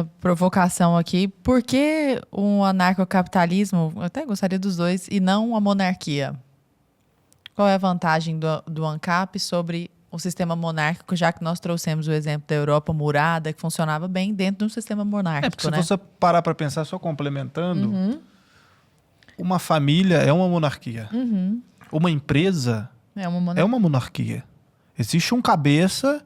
uma provocação aqui. Por que um anarcocapitalismo, eu até gostaria dos dois, e não a monarquia? Qual é a vantagem do ANCAP sobre o sistema monárquico, já que nós trouxemos o exemplo da Europa murada, que funcionava bem dentro de um sistema monárquico, porque né? se você parar para pensar, só complementando, uma família é uma monarquia. Uma empresa é uma monarquia. Existe um cabeça,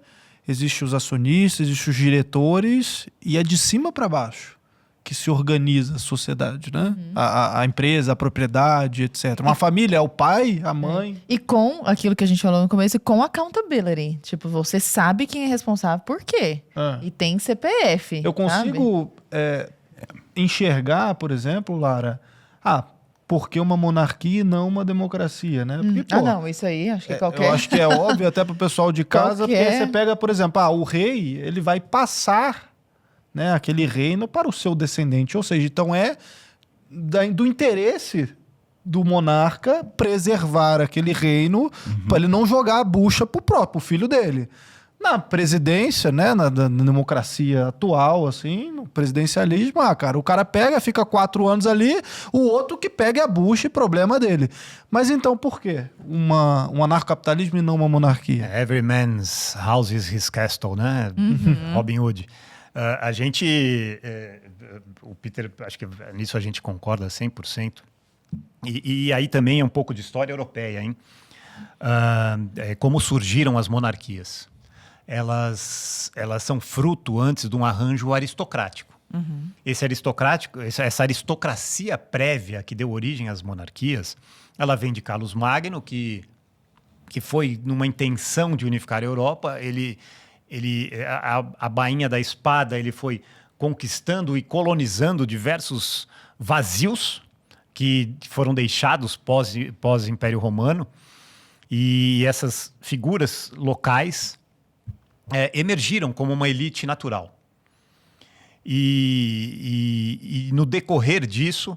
existem os acionistas, existem os diretores, e é de cima para baixo que se organiza a sociedade, né? A empresa, a propriedade, etc. Uma família é o pai, a mãe. E com aquilo que a gente falou no começo, com accountability. Tipo, você sabe quem é responsável por quê. E tem CPF. Eu consigo enxergar, por exemplo, Lara, porque uma monarquia e não uma democracia, né? Porque, não, isso aí, acho que qualquer... Eu acho que é óbvio até pro pessoal de casa, porque você pega, por exemplo, o rei, ele vai passar, né, aquele reino para o seu descendente. Ou seja, então do interesse do monarca preservar aquele reino para ele não jogar a bucha pro próprio filho dele. Na presidência, né, na democracia atual, assim, no presidencialismo, cara, o cara pega, fica 4 anos ali, o outro que pega a bucha e problema dele. Mas então por quê? Um anarcocapitalismo e não uma monarquia? Every man's house is his castle, né? Robin Hood. A gente, o Peter, acho que nisso a gente concorda 100%. E aí também é um pouco de história europeia, hein? Como surgiram as monarquias. Elas são fruto antes de um arranjo aristocrático. Essa aristocracia prévia que deu origem às monarquias, ela vem de Carlos Magno, que foi numa intenção de unificar a Europa. A bainha da espada, ele foi conquistando e colonizando diversos vazios que foram deixados pós-Império Romano. E essas figuras locais emergiram como uma elite natural. E no decorrer disso,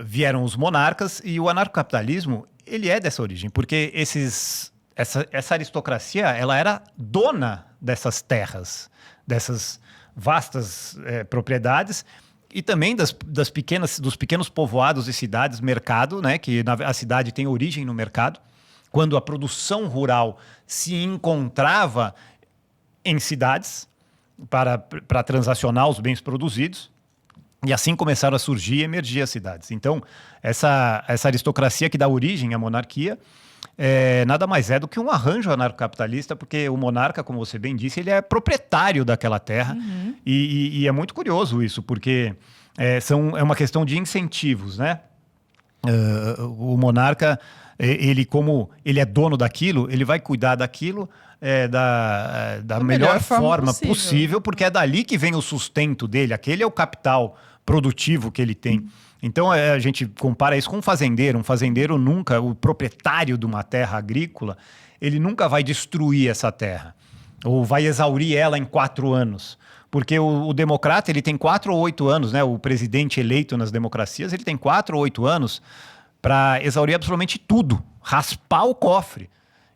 vieram os monarcas, e o anarcocapitalismo, ele é dessa origem, porque essa aristocracia, ela era dona dessas terras, dessas vastas propriedades, e também dos pequenos povoados e cidades, mercado, né, que a cidade tem origem no mercado, quando a produção rural se encontrava em cidades para transacionar os bens produzidos, e assim começaram a surgir e emergir as cidades. Então, essa aristocracia que dá origem à monarquia nada mais é do que um arranjo anarcocapitalista, porque o monarca, como você bem disse, ele é proprietário daquela terra. E é muito curioso isso, porque é uma questão de incentivos, né? O monarca, como ele é dono daquilo, ele vai cuidar daquilo da melhor forma possível, porque é dali que vem o sustento dele. Aquele é o capital produtivo que ele tem. Então, a gente compara isso com um fazendeiro. Um fazendeiro nunca, o proprietário de uma terra agrícola, ele nunca vai destruir essa terra, ou vai exaurir ela em 4 anos. Porque o democrata, ele tem 4 ou 8 anos, né? O presidente eleito nas democracias, ele tem 4 ou 8 anos para exaurir absolutamente tudo, raspar o cofre.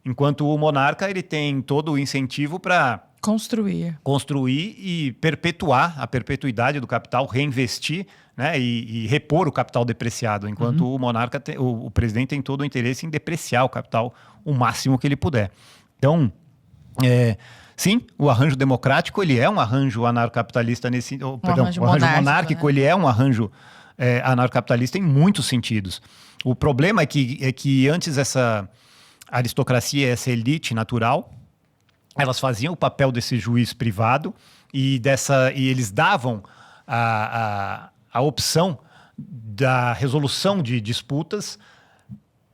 Enquanto o monarca, ele tem todo o incentivo para construir e perpetuar a perpetuidade do capital, reinvestir, né, e repor o capital depreciado, enquanto o monarca, o presidente, tem todo o interesse em depreciar o capital o máximo que ele puder. Então, sim, o arranjo democrático, ele é um arranjo anarcocapitalista o arranjo monárquico, né? Ele é um arranjo anarcocapitalista em muitos sentidos. O problema é que antes essa aristocracia, essa elite natural, elas faziam o papel desse juiz privado e eles davam a opção da resolução de disputas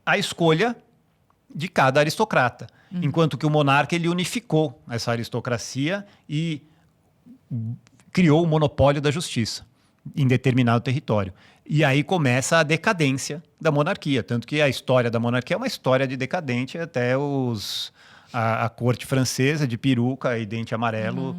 à escolha de cada aristocrata. Enquanto que o monarca, ele unificou essa aristocracia e criou o monopólio da justiça em determinado território. E aí começa a decadência da monarquia. Tanto que a história da monarquia é uma história de decadente até a corte francesa de peruca e dente amarelo.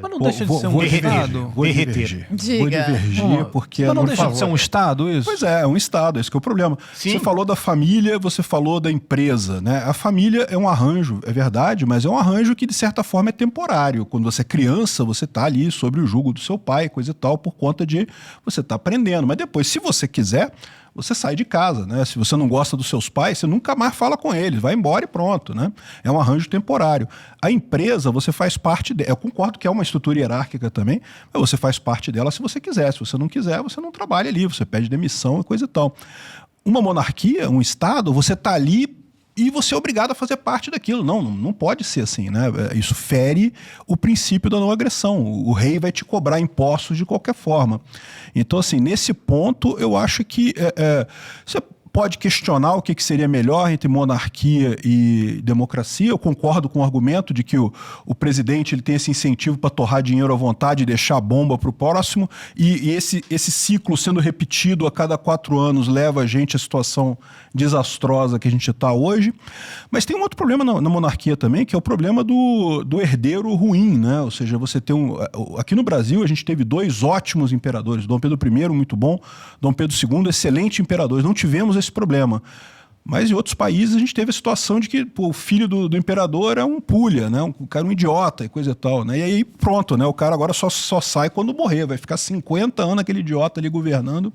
Mas não deixa de ser um Estado? Vou divergir. Vou divergir, porque... Mas não deixa de ser um Estado, isso? Pois é um Estado, esse que é o problema. Sim. Você falou da família, você falou da empresa, né? A família é um arranjo, é verdade, mas é um arranjo que, de certa forma, é temporário. Quando você é criança, você está ali sobre o jugo do seu pai, coisa e tal, por conta de você estar aprendendo. Mas depois, se você quiser, você sai de casa, né? Se você não gosta dos seus pais, você nunca mais fala com eles, vai embora e pronto, né? É um arranjo temporário. A empresa, você faz parte dela. Eu concordo que é uma estrutura hierárquica também, mas você faz parte dela se você quiser. Se você não quiser, você não trabalha ali, você pede demissão e coisa e tal. Uma monarquia, um Estado, você está ali e você é obrigado a fazer parte daquilo. Não pode ser assim, né? Isso fere o princípio da não agressão. O rei vai te cobrar impostos de qualquer forma. Então, assim, nesse ponto, eu acho que você pode questionar o que seria melhor entre monarquia e democracia. Eu concordo com o argumento de que o presidente ele tem esse incentivo para torrar dinheiro à vontade e deixar a bomba para o próximo, e esse ciclo sendo repetido a cada 4 anos leva a gente à situação desastrosa que a gente está hoje. Mas tem um outro problema na monarquia também, que é o problema do herdeiro ruim, né? Ou seja, você tem aqui no Brasil a gente teve 2 ótimos imperadores, Dom Pedro I, muito bom, Dom Pedro II, excelente imperadores. Não tivemos esse problema. Mas em outros países a gente teve a situação de que o filho do imperador é um pulha, né? Um cara um idiota e coisa e tal, né? E aí pronto, né? O cara agora só sai quando morrer, vai ficar 50 anos aquele idiota ali governando.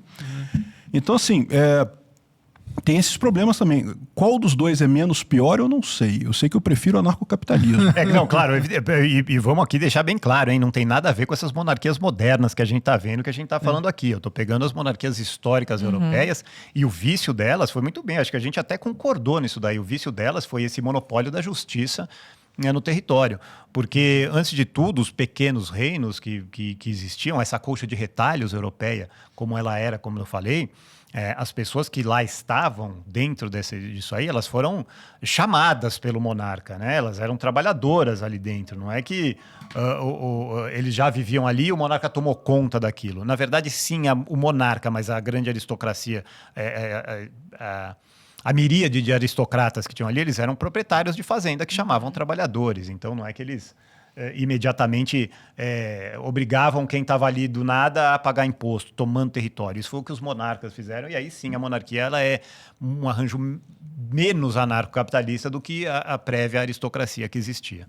Então, assim, tem esses problemas também. Qual dos dois é menos pior, eu não sei. Eu sei que eu prefiro o anarcocapitalismo. Não, claro. E vamos aqui deixar bem claro, hein? Não tem nada a ver com essas monarquias modernas que a gente está vendo, que a gente está falando aqui. Eu estou pegando as monarquias históricas europeias e o vício delas foi muito bem. Acho que a gente até concordou nisso daí. O vício delas foi esse monopólio da justiça, né, no território. Porque, antes de tudo, os pequenos reinos que existiam, essa colcha de retalhos europeia, como ela era, como eu falei, as pessoas que lá estavam dentro disso aí, elas foram chamadas pelo monarca, né? Elas eram trabalhadoras ali dentro. Não é que eles já viviam ali e o monarca tomou conta daquilo. Na verdade, sim, o monarca, mas a grande aristocracia, a miríade de aristocratas que tinham ali, eles eram proprietários de fazenda que chamavam trabalhadores. Então, não é que eles imediatamente obrigavam quem estava ali do nada a pagar imposto, tomando território. Isso foi o que os monarcas fizeram, e aí sim a monarquia ela é um arranjo menos anarcocapitalista do que a prévia aristocracia que existia.